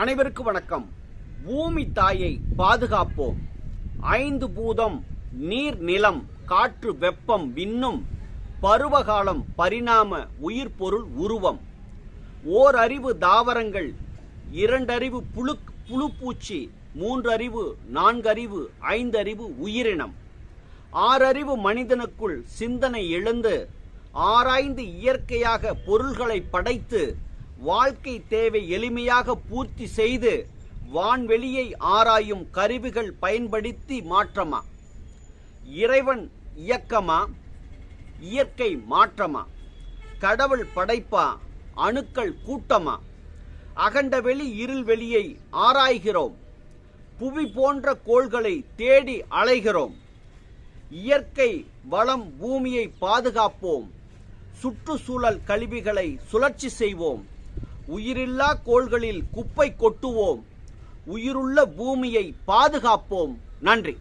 அனைவருக்கும் வணக்கம். பூமி தாயை பாதுகாப்போம். 5 பூதம் நீர், நிலம், காற்று, வெப்பம், விண்ணும் பருவகாலம், பரிணாம உயிர் பொருள் உருவம். ஓர் அறிவு தாவரங்கள், 2 அறிவு புழுப்பூச்சி, 3 அறிவு, 4 அறிவு, 5 அறிவு உயிரினம். 6 அறிவு மனிதனுக்குள் சிந்தனை எழுந்து ஆராய்ந்து இயற்கையாக பொருள்களை படைத்து வாழ்க்கை தேவை எளிமையாக பூர்த்தி செய்து வான்வெளியை ஆராயும் கருவிகள் பயன்படுத்தி மாற்றமா? இறைவன் இயக்கமா? இயற்கை மாற்றமா? கடவுள் படைப்பா? அணுக்கள் கூட்டமா? அகண்ட வெளி இருள் வெளியை ஆராய்கிறோம். புவி போன்ற கோள்களை தேடி அலைகிறோம். இயற்கை வளம் பூமியை பாதுகாப்போம். சுற்றுச்சூழல் கழிவுகளை சுழற்சி செய்வோம். உயிரில்லா கோள்களில் குப்பை கொட்டுவோம். உயிருள்ள பூமியை பாதுகாப்போம். நன்றி.